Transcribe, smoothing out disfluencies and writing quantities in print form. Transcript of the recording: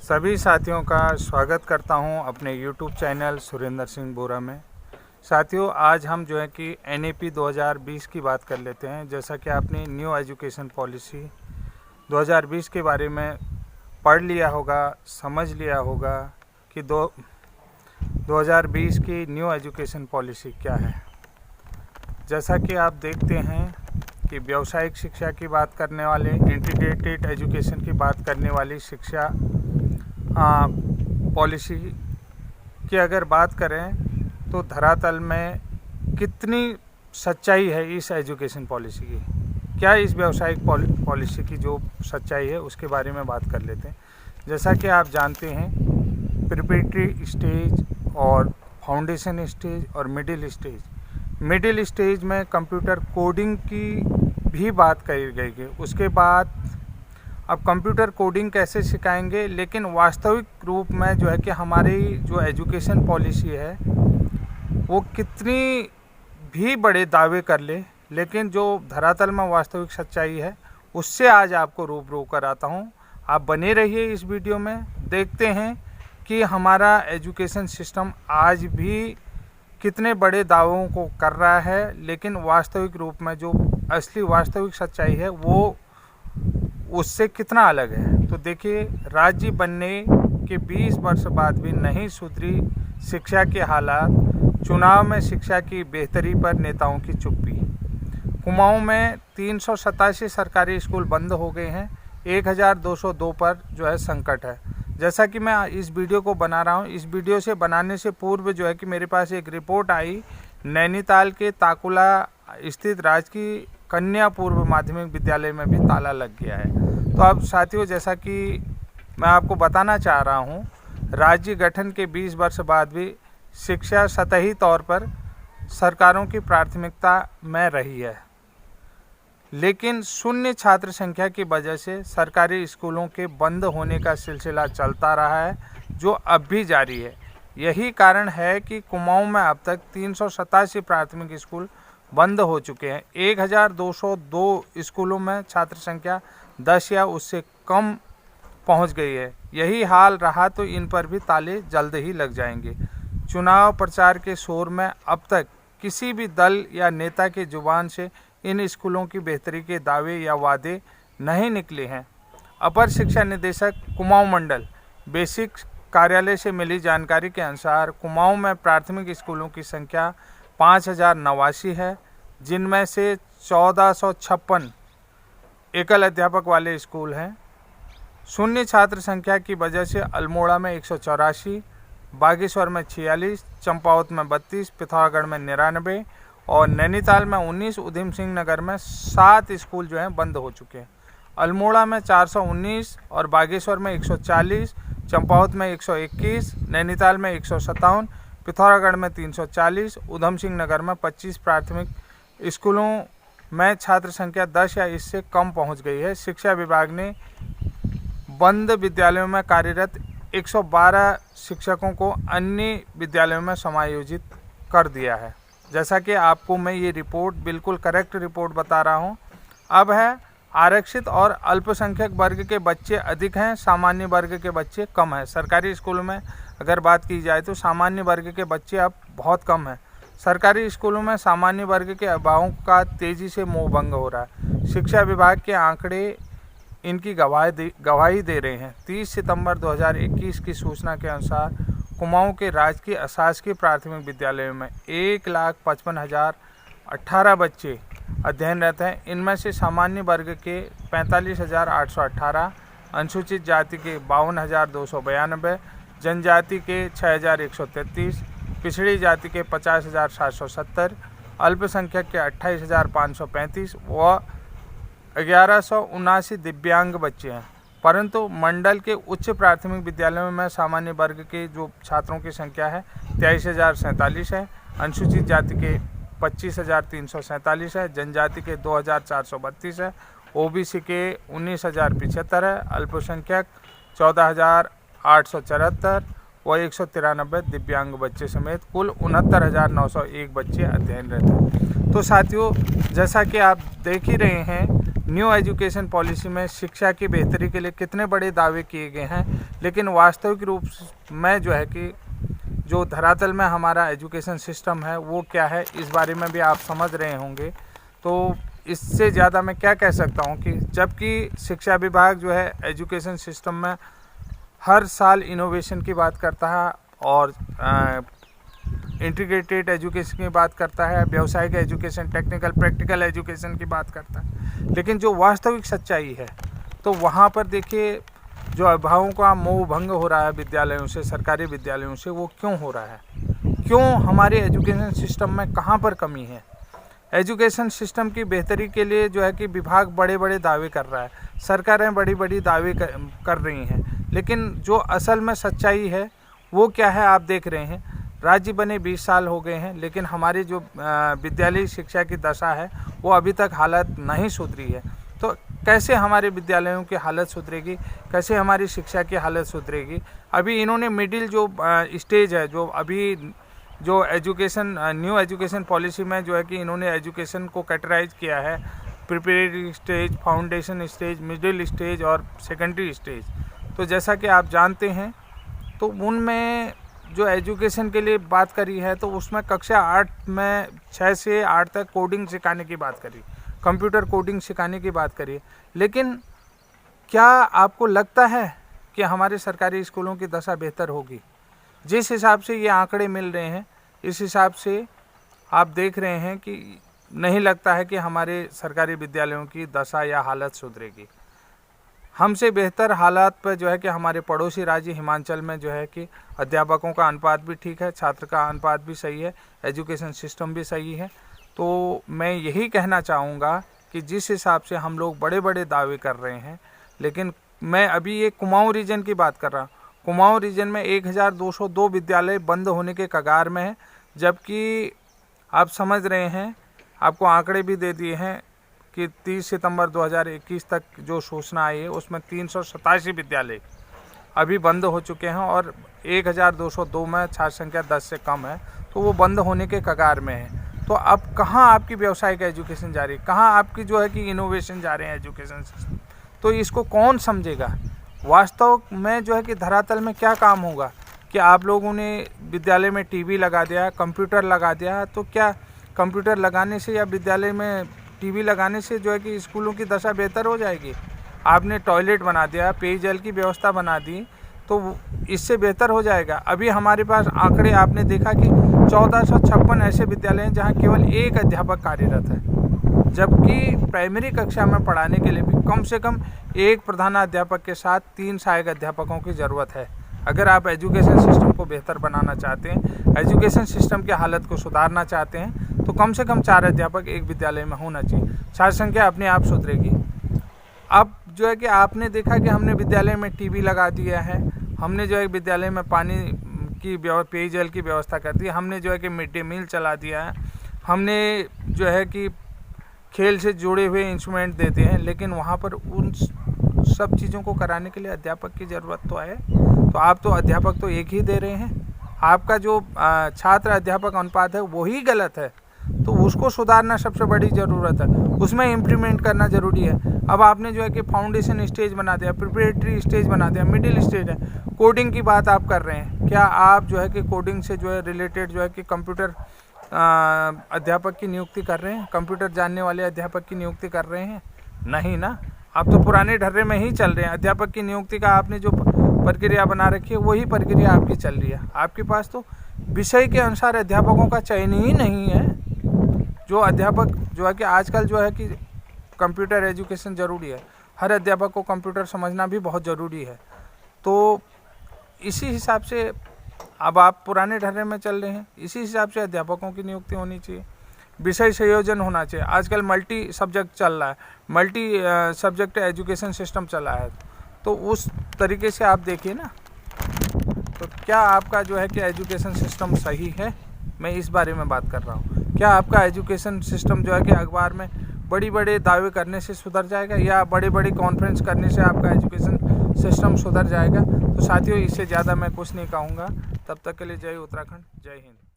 सभी साथियों का स्वागत करता हूं अपने YouTube चैनल सुरेंद्र सिंह बोरा में। साथियों, आज हम जो है कि NEP 2020 की बात कर लेते हैं। जैसा कि आपने न्यू एजुकेशन पॉलिसी 2020 के बारे में पढ़ लिया होगा, समझ लिया होगा कि 2020 की न्यू एजुकेशन पॉलिसी क्या है। जैसा कि आप देखते हैं कि व्यावसायिक शिक्षा की बात करने वाले, इंटीग्रेटेड एजुकेशन की बात करने वाली शिक्षा पॉलिसी की अगर बात करें तो धरातल में कितनी सच्चाई है इस एजुकेशन पॉलिसी की, क्या इस व्यावसायिक पॉलिसी की जो सच्चाई है उसके बारे में बात कर लेते हैं। जैसा कि आप जानते हैं, प्रिपरेटरी स्टेज और फाउंडेशन स्टेज और मिडिल स्टेज में कंप्यूटर कोडिंग की भी बात कही गई है। उसके बाद अब कंप्यूटर कोडिंग कैसे सिखाएंगे, लेकिन वास्तविक रूप में जो है कि हमारी जो एजुकेशन पॉलिसी है वो कितनी भी बड़े दावे कर ले, लेकिन जो धरातल में वास्तविक सच्चाई है उससे आज आपको रूबरू कराता हूँ। आप बने रहिए इस वीडियो में, देखते हैं कि हमारा एजुकेशन सिस्टम आज भी कितने बड़े दावों को कर रहा है, लेकिन वास्तविक रूप में जो असली वास्तविक सच्चाई है वो उससे कितना अलग है। तो देखिए, राज्य बनने के 20 वर्ष बाद भी नहीं सुधरी शिक्षा के हालात, चुनाव में शिक्षा की बेहतरी पर नेताओं की चुप्पी। कुमाऊं में 387 सरकारी स्कूल बंद हो गए हैं, 1202 पर जो है संकट है। जैसा कि मैं इस वीडियो को बना रहा हूँ, इस वीडियो से बनाने से पूर्व जो है कि मेरे पास एक रिपोर्ट आई, नैनीताल के ताकुला स्थित राजकीय कन्या पूर्व माध्यमिक विद्यालय में भी ताला लग गया है। तो अब साथियों, जैसा कि मैं आपको बताना चाह रहा हूँ, राज्य गठन के 20 वर्ष बाद भी शिक्षा सतही तौर पर सरकारों की प्राथमिकता में रही है, लेकिन शून्य छात्र संख्या की वजह से सरकारी स्कूलों के बंद होने का सिलसिला चलता रहा है, जो अब भी जारी है। यही कारण है कि कुमाऊं में अब तक 387 प्राथमिक स्कूल बंद हो चुके हैं। 1202 स्कूलों में छात्र संख्या 10 या उससे कम पहुंच गई है। यही हाल रहा तो इन पर भी ताले जल्द ही लग जाएंगे। चुनाव प्रचार के शोर में अब तक किसी भी दल या नेता के जुबान से इन स्कूलों की बेहतरी के दावे या वादे नहीं निकले हैं। अपर शिक्षा निदेशक कुमाऊं मंडल बेसिक कार्यालय से मिली जानकारी के अनुसार कुमाऊं में प्राथमिक स्कूलों की संख्या 5089 है, जिनमें से 1456 एकल अध्यापक वाले स्कूल हैं। शून्य छात्र संख्या की वजह से अल्मोड़ा में 184, बागेश्वर में 46, चंपावत में 32, पिथौरागढ़ में 99 और नैनीताल में 19, उधम सिंह नगर में 7 स्कूल जो हैं बंद हो चुके हैं। अल्मोड़ा में 419 और बागेश्वर में 140, चंपावत में 121, नैनीताल में 157, पिथौरागढ़ में 340, उधम सिंह नगर में 25 प्राथमिक स्कूलों में छात्र संख्या 10 या इससे कम पहुंच गई है। शिक्षा विभाग ने बंद विद्यालयों में कार्यरत 112 शिक्षकों को अन्य विद्यालयों में समायोजित कर दिया है। जैसा कि आपको मैं ये रिपोर्ट बिल्कुल करेक्ट रिपोर्ट बता रहा हूँ। अब है, आरक्षित और अल्पसंख्यक वर्ग के बच्चे अधिक हैं, सामान्य वर्ग के बच्चे कम हैं। सरकारी स्कूलों में अगर बात की जाए तो सामान्य वर्ग के बच्चे अब बहुत कम हैं। सरकारी स्कूलों में सामान्य वर्ग के अभावों का तेज़ी से मोहभंग हो रहा है। शिक्षा विभाग के आंकड़े इनकी गवाही दे रहे हैं। 30 सितंबर 2021 की सूचना के अनुसार कुमाऊं के राजकीय अशासकीय प्राथमिक विद्यालयों में 1,55,018 बच्चे अध्ययनरत हैं। इनमें से सामान्य वर्ग के 45,818, अनुसूचित जाति के 52,292, जनजाति के 6,133, पिछड़ी जाति के 50,770, अल्पसंख्यक के 28,535 व 1179 दिव्यांग बच्चे हैं। परंतु मंडल के उच्च प्राथमिक विद्यालयों में सामान्य वर्ग के जो छात्रों की संख्या है 23,047 है, अनुसूचित जाति के 25,347 है, जनजाति के 2,432 है, ओबीसी के 19,075 है, अल्पसंख्यक 14,874 व 193 दिव्यांग बच्चे समेत कुल 69,901 बच्चे अध्ययनरत हैं। तो साथियों, जैसा कि आप देख ही रहे हैं, न्यू एजुकेशन पॉलिसी में शिक्षा की बेहतरी के लिए कितने बड़े दावे किए गए हैं, लेकिन वास्तविक रूप में जो है कि जो धरातल में हमारा एजुकेशन सिस्टम है वो क्या है, इस बारे में भी आप समझ रहे होंगे। तो इससे ज़्यादा मैं क्या कह सकता हूँ कि जबकि शिक्षा विभाग जो है एजुकेशन सिस्टम में हर साल इनोवेशन की बात करता है और इंटीग्रेटेड एजुकेशन की बात करता है, व्यावसायिक एजुकेशन, टेक्निकल प्रैक्टिकल एजुकेशन की बात करता है, लेकिन जो वास्तविक सच्चाई है तो वहाँ पर देखिए जो अभिभावकों का मोह भंग हो रहा है विद्यालयों से, सरकारी विद्यालयों से, वो क्यों हो रहा है? क्यों हमारे एजुकेशन सिस्टम में कहाँ पर कमी है? एजुकेशन सिस्टम की बेहतरी के लिए जो है कि विभाग बड़े बड़े दावे कर रहा है, सरकारें बड़ी बड़ी दावे कर रही हैं, लेकिन जो असल में सच्चाई है वो क्या है आप देख रहे हैं। राज्य बने 20 साल हो गए हैं, लेकिन हमारी जो विद्यालय शिक्षा की दशा है वो अभी तक हालत नहीं सुधरी है। तो कैसे हमारे विद्यालयों की हालत सुधरेगी, कैसे हमारी शिक्षा की हालत सुधरेगी? अभी इन्होंने मिडिल जो स्टेज है, जो अभी जो एजुकेशन न्यू एजुकेशन पॉलिसी में जो है कि इन्होंने एजुकेशन को कैटेगराइज किया है, preparatory stage, foundation stage, middle stage और सेकेंडरी स्टेज। तो जैसा कि आप जानते हैं तो उनमें जो एजुकेशन के लिए बात करी है तो उसमें कक्षा 8 में 6 से 8 तक कोडिंग सिखाने की बात करी, कंप्यूटर कोडिंग सिखाने की बात करी। लेकिन क्या आपको लगता है कि हमारे सरकारी स्कूलों की दशा बेहतर होगी? जिस हिसाब से ये आंकड़े मिल रहे हैं, इस हिसाब से आप देख रहे हैं कि नहीं लगता है कि हमारे सरकारी विद्यालयों की दशा या हालत सुधरेगी। हमसे बेहतर हालात पर जो है कि हमारे पड़ोसी राज्य हिमाचल में जो है कि अध्यापकों का अनुपात भी ठीक है, छात्र का अनुपात भी सही है, एजुकेशन सिस्टम भी सही है। तो मैं यही कहना चाहूँगा कि जिस हिसाब से हम लोग बड़े बड़े दावे कर रहे हैं, लेकिन मैं अभी ये कुमाऊँ रीजन की बात कर रहा हूँ। कुमाऊँ रीजन में 1202 विद्यालय बंद होने के कगार में है, जबकि आप समझ रहे हैं, आपको आंकड़े भी दे दिए हैं कि 30 सितंबर 2021 तक जो सूचना आई है उसमें 387 विद्यालय अभी बंद हो चुके हैं और 1202 में छात्र संख्या 10 से कम है, तो वो बंद होने के कगार में है। तो अब कहाँ आपकी व्यावसायिक एजुकेशन जा रही है, कहाँ आपकी जो है कि इनोवेशन जा रहे हैं एजुकेशन सिस्टम? तो इसको कौन समझेगा? वास्तव में जो है कि धरातल में क्या काम होगा कि आप लोगों ने विद्यालय में टीवी लगा दिया, कंप्यूटर लगा दिया, तो क्या कंप्यूटर लगाने से या विद्यालय में टीवी लगाने से जो है कि स्कूलों की दशा बेहतर हो जाएगी? आपने टॉयलेट बना दिया, पेयजल की व्यवस्था बना दी, तो इससे बेहतर हो जाएगा? अभी हमारे पास आंकड़े आपने देखा कि 1456 ऐसे विद्यालय हैं जहां केवल एक अध्यापक कार्यरत है, जबकि प्राइमरी कक्षा में पढ़ाने के लिए भी कम से कम एक प्रधानाध्यापक के साथ 3 सहायक अध्यापकों की ज़रूरत है। अगर आप एजुकेशन सिस्टम को बेहतर बनाना चाहते हैं, एजुकेशन सिस्टम की हालत को सुधारना चाहते हैं, तो कम से कम 4 अध्यापक एक विद्यालय में होना चाहिए। छात्र संख्या अपने आप सुधरेगी। अब जो है कि आपने देखा कि हमने विद्यालय में टीवी लगा दिया है, हमने जो है विद्यालय में पानी की पेयजल की व्यवस्था कर दी, हमने जो है कि मिड डे मील चला दिया है, हमने जो है कि खेल से जुड़े हुए इंस्ट्रूमेंट देते हैं, लेकिन वहाँ पर उन सब चीज़ों को कराने के लिए अध्यापक की ज़रूरत तो है। तो आप तो अध्यापक तो एक ही दे रहे हैं, आपका जो छात्र अध्यापक अनुपात है वही गलत है, तो उसको सुधारना सबसे बड़ी ज़रूरत है, उसमें इम्प्लीमेंट करना ज़रूरी है। अब आपने जो है कि फाउंडेशन स्टेज बना दिया, प्रिपरेटरी स्टेज बना दिया, मिडिल स्टेज है, कोडिंग की बात आप कर रहे हैं। क्या आप जो है कि कोडिंग से जो है रिलेटेड जो है कि कंप्यूटर अध्यापक की नियुक्ति कर रहे हैं, कंप्यूटर जानने वाले अध्यापक की नियुक्ति कर रहे हैं? नहीं ना, आप तो पुराने ढर्रे में ही चल रहे हैं। अध्यापक की नियुक्ति का आपने जो प्रक्रिया बना रखी है वही प्रक्रिया आपकी चल रही है। आपके पास तो विषय के अनुसार अध्यापकों का चयन ही नहीं है। जो अध्यापक जो है कि आजकल जो है कि कंप्यूटर एजुकेशन ज़रूरी है, हर अध्यापक को कंप्यूटर समझना भी बहुत ज़रूरी है। तो इसी हिसाब से अब आप पुराने ढर्रे में चल रहे हैं, इसी हिसाब से अध्यापकों की नियुक्ति होनी चाहिए, विषय संयोजन होना चाहिए। आजकल मल्टी सब्जेक्ट चल रहा है, मल्टी सब्जेक्ट एजुकेशन सिस्टम चला है, तो उस तरीके से आप देखिए ना। तो क्या आपका जो है कि एजुकेशन सिस्टम सही है? मैं इस बारे में बात कर रहा हूँ। क्या आपका एजुकेशन सिस्टम जो है कि अखबार में बड़ी बड़े दावे करने से सुधर जाएगा, या बड़ी बड़ी कॉन्फ्रेंस करने से आपका एजुकेशन सिस्टम सुधर जाएगा? तो साथियों, इससे ज़्यादा मैं कुछ नहीं कहूँगा। तब तक के लिए जय उत्तराखंड, जय हिंद।